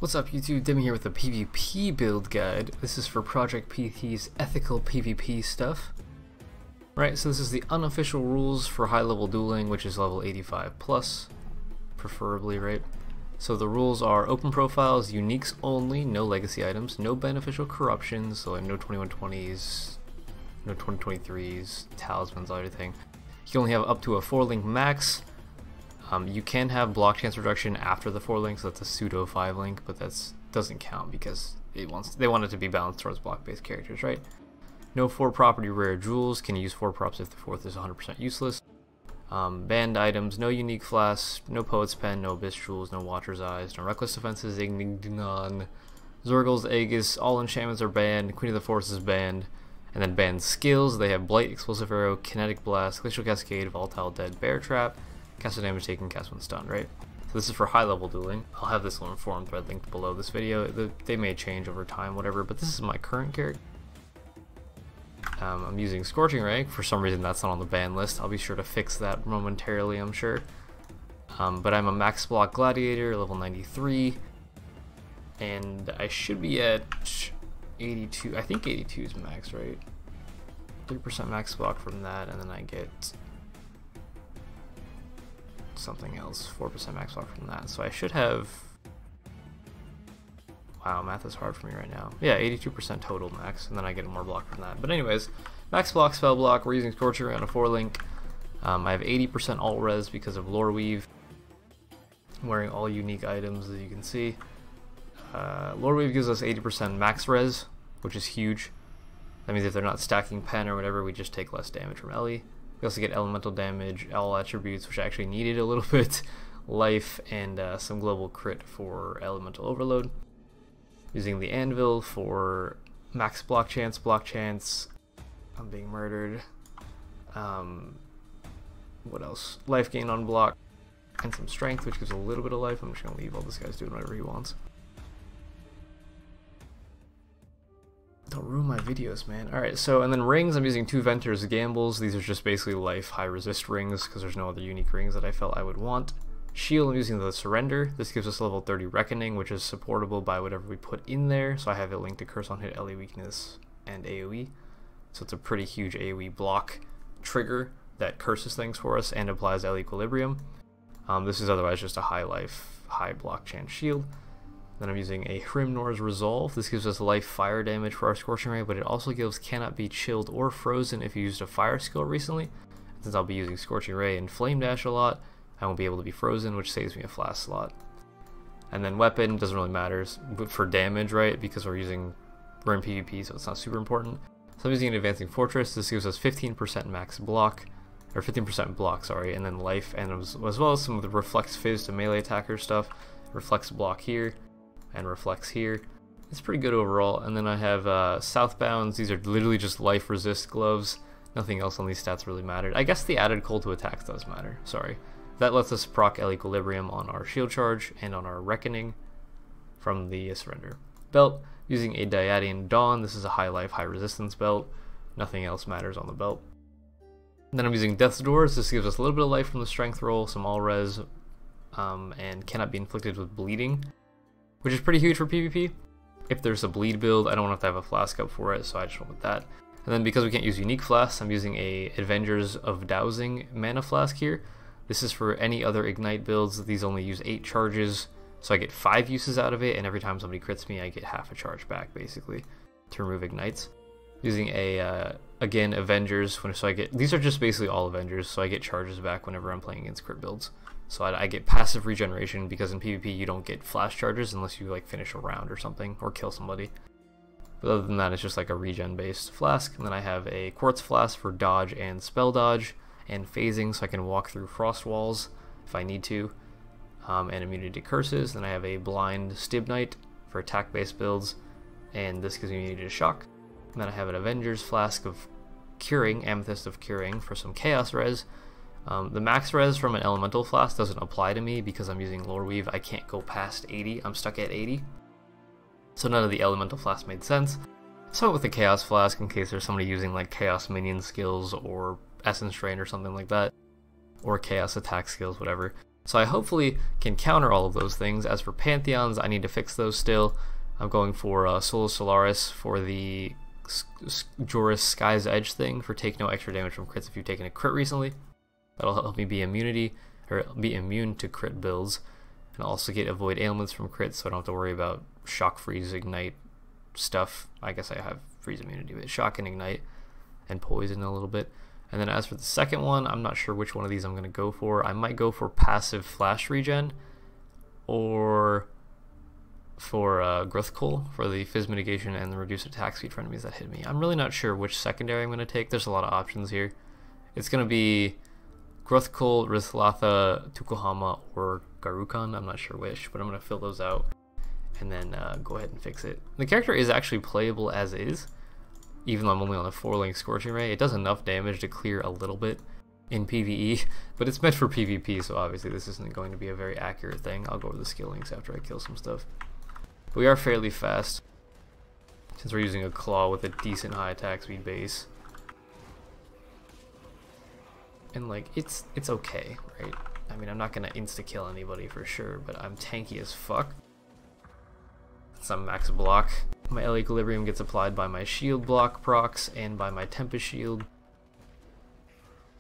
What's up YouTube, Demi here with the PvP build guide. This is for Project PT's ethical PvP stuff. Right, so this is the unofficial rules for high level dueling, which is level 85 plus, preferably, right? So the rules are open profiles, uniques only, no legacy items, no beneficial corruptions, so like no 2120s, no 2023s, talismans, everything. You can only have up to a 4-link max. You can have block chance reduction after the 4-link, so that's a pseudo 5-link, but that doesn't count because they want it to be balanced towards block-based characters, right? No 4-property rare jewels, can use 4 props if the 4th is 100% useless. Banned items, no unique flasks, no poet's pen, no abyss jewels, no watcher's eyes, no reckless defenses, ignition, Zergles, Aegis, all enchantments are banned, Queen of the Forest is banned, and then banned skills. They have Blight, Explosive Arrow, Kinetic Blast, Glacial Cascade, Volatile Dead, Bear Trap, cast a damage taken, cast when stunned, right? So this is for high level dueling. I'll have this little forum thread linked below this video. They may change over time, whatever, but this is my current character. I'm using Scorching Ray. For some reason that's not on the ban list. I'll be sure to fix that momentarily, I'm sure. But I'm a max block Gladiator, level 93. And I should be at 82. I think 82 is max, right? 3% max block from that, and then I get something else, 4% max block from that. So I should have, wow, math is hard for me right now. Yeah, 82% total max, and then I get more block from that. But anyways, max block, spell block, we're using Scorching Ray on a 4-link. I have 80% alt res because of Lore Weave. I'm wearing all unique items, as you can see. Lore Weave gives us 80% max res, which is huge. That means if they're not stacking pen or whatever, we just take less damage from Ellie. We also get elemental damage, all attributes, which I actually needed a little bit, life, and some global crit for elemental overload. Using the anvil for max block chance, I'm being murdered. What else? Life gain on block, and some strength, which gives a little bit of life. I'm just gonna leave all this guy's doing whatever he wants. Don't ruin my videos, man. Alright, so, and then rings, I'm using 2 Venter's Gambles. These are just basically life high resist rings, because there's no other unique rings that I felt I would want. Shield, I'm using the Surrender. This gives us level 30 Reckoning, which is supportable by whatever we put in there. So I have it linked to Curse on Hit, Ellie Weakness, and AoE. So it's a pretty huge AoE block trigger that curses things for us and applies Ellie Equilibrium. This is otherwise just a high life, high block chance shield. Then I'm using a Hrimnor's Resolve. This gives us life fire damage for our Scorching Ray, but it also gives cannot be chilled or frozen if you used a fire skill recently. Since I'll be using Scorching Ray and Flame Dash a lot, I won't be able to be frozen, which saves me a flask slot. And then weapon, doesn't really matter but for damage, right? Because we're in PvP, so it's not super important. So I'm using an Advancing Fortress. This gives us 15% max block, or 15% block, sorry, and then life, and as well as some of the Reflex Fizz to melee attacker stuff. Reflex block here, and reflex here. It's pretty good overall. And then I have Southbounds. These are literally just life resist gloves. Nothing else on these stats really mattered. I guess the added cold to attacks does matter, sorry. That lets us proc Ellie Equilibrium on our shield charge and on our Reckoning from the Surrender. Belt, using a Dyadian Dawn. This is a high life, high resistance belt. Nothing else matters on the belt. And then I'm using Death's Doors. This gives us a little bit of life from the strength roll, some all res, and cannot be inflicted with bleeding, which is pretty huge for PvP. If there's a bleed build, I don't have to have a flask up for it, so I just went with that. And then because we can't use unique flasks, I'm using a Avengers of Dowsing mana flask here. This is for any other ignite builds. These only use 8 charges, so I get 5 uses out of it, and every time somebody crits me, I get half a charge back, basically, to remove ignites. Using a, again, Avengers, so I get, these are just basically all Avengers, so I get charges back whenever I'm playing against crit builds. So I get passive regeneration, because in PvP you don't get flash charges unless you like finish a round or something, or kill somebody. But other than that, it's just like a regen based flask. And then I have a Quartz Flask for dodge and spell dodge, and phasing, so I can walk through frost walls if I need to, and immunity to curses. Then I have a blind Stibnite for attack based builds, and this gives me immunity to shock. And then I have an Avengers Flask of Curing, Amethyst of Curing, for some chaos res. The max res from an elemental flask doesn't apply to me because I'm using Lore Weave. I can't go past 80, I'm stuck at 80. So none of the elemental flasks made sense. So I went with the chaos flask in case there's somebody using like chaos minion skills or essence drain or something like that, or chaos attack skills, whatever. So I hopefully can counter all of those things. As for Pantheons, I need to fix those still. I'm going for Solo Solaris for the Joris Sky's Edge thing for take no extra damage from crits if you've taken a crit recently. That'll help me be immune to crit builds, and I'll also get avoid ailments from crits, so I don't have to worry about shock, freeze, ignite stuff. I guess I have freeze immunity, but shock and ignite and poison a little bit. And then as for the second one, I'm not sure which one of these I'm going to go for. I might go for passive flash regen or for Growth Coal for the Fizz mitigation and the reduced attack speed for enemies that hit me. I'm really not sure which secondary I'm going to take. There's a lot of options here. It's going to be Growth Coal, Rithalatha, Tukohama, or Garukan. I'm not sure which, but I'm going to fill those out and then go ahead and fix it. The character is actually playable as is, even though I'm only on a 4-link Scorching Ray. It does enough damage to clear a little bit in PvE, but it's meant for PvP, so obviously this isn't going to be a very accurate thing. I'll go over the skill links after I kill some stuff. We are fairly fast, since we're using a claw with a decent high attack speed base. And like, it's okay, right? I mean, I'm not gonna insta-kill anybody for sure, but I'm tanky as fuck. Some max block. My L Equilibrium gets applied by my shield block procs and by my Tempest Shield.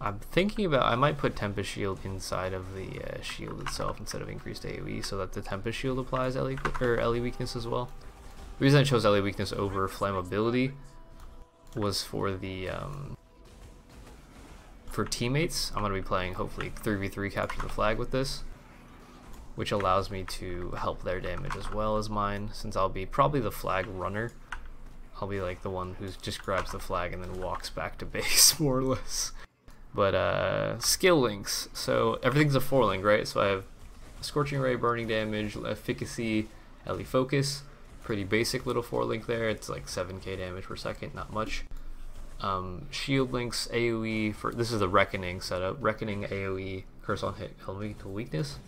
I'm thinking about, I might put Tempest Shield inside of the shield itself instead of increased AoE so that the Tempest Shield applies LE weakness as well. The reason I chose LE weakness over flammability was for the for teammates. I'm going to be playing hopefully 3v3 capture the flag with this, which allows me to help their damage as well as mine, since I'll be probably the flag runner. I'll be like the one who just grabs the flag and then walks back to base, more or less. But skill links, so everything's a 4-link, right? So I have Scorching Ray, burning damage, efficacy, LE focus, pretty basic little 4-link there. It's like 7k damage per second, not much. Shield links, AoE for this is the Reckoning setup. Reckoning, AoE, curse on hit, elemental weakness.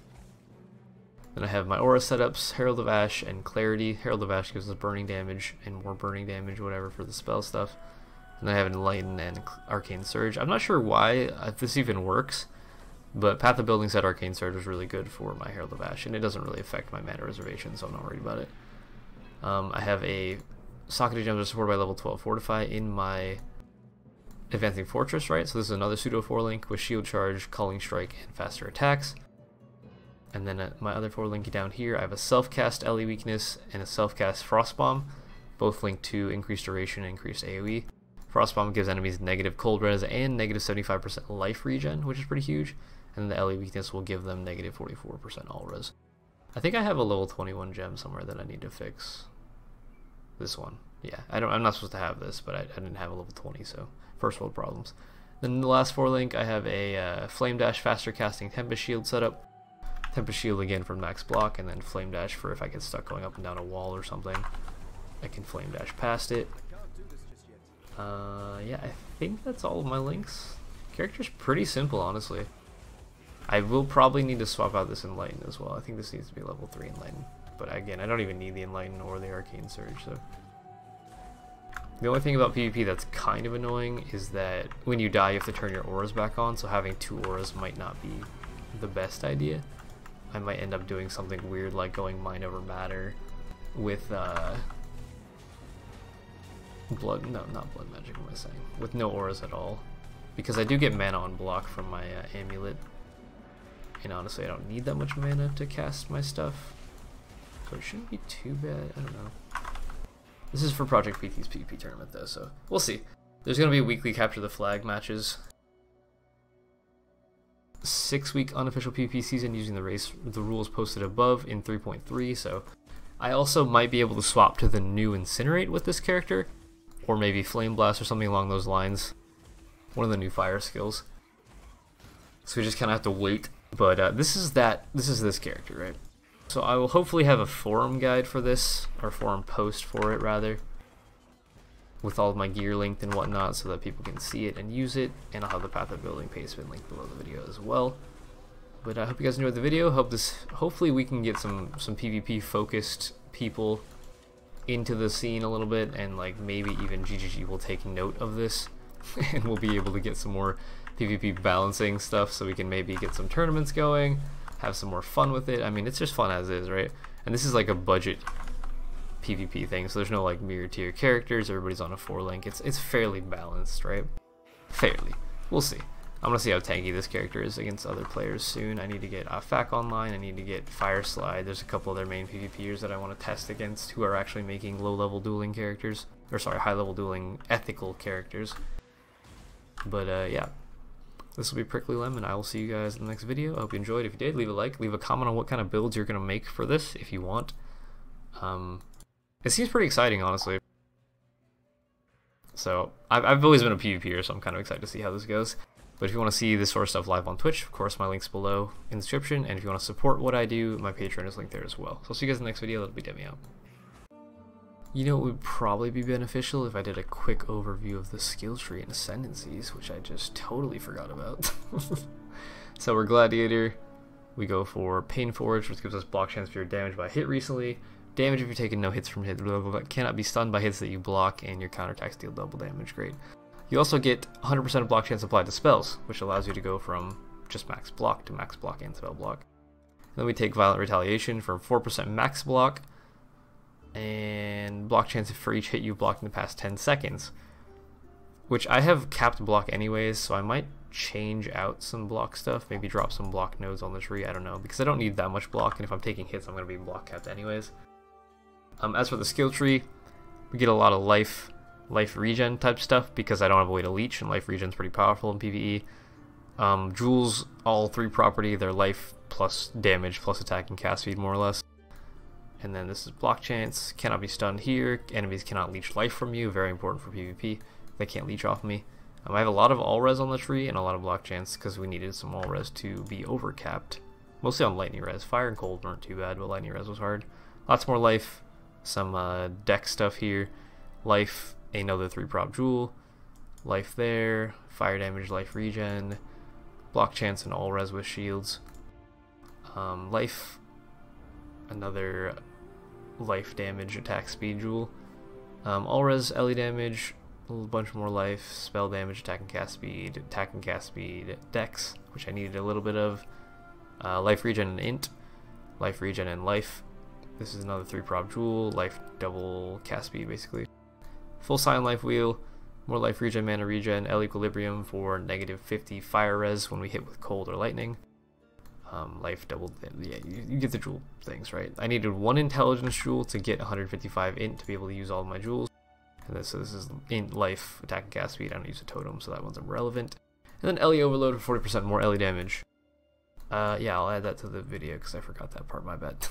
Then I have my aura setups, Herald of Ash and Clarity. Herald of Ash gives us burning damage and more burning damage, whatever, for the spell stuff. And I have Enlighten and Arcane Surge. I'm not sure why if this even works, but Path of Building said Arcane Surge was really good for my Herald of Ash, and it doesn't really affect my mana reservation, so I'm not worried about it. I have a Socketed Gems are supported by level 12 Fortify in my Advancing Fortress, right? So this is another pseudo 4-link with Shield Charge, Calling Strike, and faster attacks. And then my other 4-link down here, I have a self-cast LE weakness and a self-cast Frostbomb, both linked to increased duration and increased AoE. Frostbomb gives enemies negative cold res and negative 75% life regen, which is pretty huge. And then the LE weakness will give them negative 44% all res. I think I have a level 21 gem somewhere that I need to fix. This one. Yeah, I'm not supposed to have this, but I didn't have a level 20, so first world problems. Then the last 4-link, I have a Flame Dash faster casting Tempest Shield setup. Tempest Shield again for max block, and then Flame Dash for if I get stuck going up and down a wall or something. I can Flame Dash past it. Yeah, I think that's all of my links. Character's pretty simple, honestly. I will probably need to swap out this Enlighten as well. I think this needs to be level 3 Enlighten. But again, I don't even need the Enlighten or the Arcane Surge, so. The only thing about PvP that's kind of annoying is that when you die, you have to turn your auras back on, so having 2 auras might not be the best idea. I might end up doing something weird like going Mind Over Matter with blood, no, not blood magic, what am I saying? With no auras at all. Because I do get mana on block from my amulet. And honestly, I don't need that much mana to cast my stuff. So it shouldn't be too bad, I don't know. This is for Project PT's PvP tournament though, so we'll see. There's going to be weekly Capture the Flag matches. 6-week unofficial PvP season using the rules posted above in 3.3, so I also might be able to swap to the new Incinerate with this character, or maybe Flame Blast or something along those lines. One of the new fire skills. So we just kind of have to wait. But this is this character, right? So I will hopefully have a forum guide for this, or forum post for it rather, with all of my gear linked and whatnot so that people can see it and use it, and I'll have the Path of Building page been linked below the video as well. But I hope you guys enjoyed the video. Hopefully we can get some PvP focused people into the scene a little bit, and like maybe even GGG will take note of this and we'll be able to get some more PvP balancing stuff so we can maybe get some tournaments going, have some more fun with it. I mean, it's just fun as is, right? And this is like a budget PvP thing, so there's no like mirror tier characters. Everybody's on a 4-link. It's fairly balanced, right? Fairly. We'll see. I'm gonna see how tanky this character is against other players soon. I need to get Fak online. I need to get Fire Slide. There's a couple other main PvPers that I want to test against who are actually making low-level dueling characters, or sorry, high-level dueling ethical characters. But yeah, this will be Prickly Lemon. I will see you guys in the next video. I hope you enjoyed. If you did, leave a like, leave a comment on what kind of builds you're gonna make for this if you want. It seems pretty exciting, honestly. So I've always been a PvPer, so I'm kind of excited to see how this goes. But if you want to see this sort of stuff live on Twitch, of course, my link's below in the description. And if you want to support what I do, my Patreon is linked there as well. So I'll see you guys in the next video. That'll be Demi out. You know, it would probably be beneficial if I did a quick overview of the skill tree and ascendancies, which I just totally forgot about. So we're Gladiator. We go for Pain Forge, which gives us block chance for your damage by hit recently. Damage if you're taking no hits from hit, cannot be stunned by hits that you block, and your counterattacks deal double damage. Great. You also get 100% of block chance applied to spells, which allows you to go from just max block to max block and spell block. Then we take Violent Retaliation for 4% max block, and block chance for each hit you've blocked in the past 10 seconds. Which I have capped block anyways, so I might change out some block stuff, maybe drop some block nodes on the tree, I don't know, because I don't need that much block, and if I'm taking hits I'm going to be block capped anyways. As for the skill tree, we get a lot of life regen type stuff because I don't have a way to leech, and life regen is pretty powerful in PvE. Jewels, all 3 property, they're life plus damage plus attack and cast speed more or less. And then this is block chance, cannot be stunned here, enemies cannot leech life from you, very important for PvP, they can't leech off me. I have a lot of all res on the tree and a lot of block chance because we needed some all res to be overcapped. Mostly on lightning res, fire and cold weren't too bad, but lightning res was hard. Lots more life, some deck stuff here, life, another 3-prop jewel, life there, fire damage, life regen, block chance and all res with shields, life, another life damage attack speed jewel, all res LE damage, a bunch more life, spell damage, attack and cast speed, dex, which I needed a little bit of, life regen and int, life regen and life. This is another 3-prop jewel, life double cast speed basically. Full Silent Life Wheel, more life regen, mana regen, L equilibrium for -50 fire res when we hit with cold or lightning. Life double, yeah, you get the jewel things, right? I needed 1 intelligence jewel to get 155 int to be able to use all of my jewels. And so this is int, life, attack and cast speed. I don't use a totem, so that one's irrelevant. And then LE overload for 40% more LE damage. Yeah, I'll add that to the video because I forgot that part, my bad.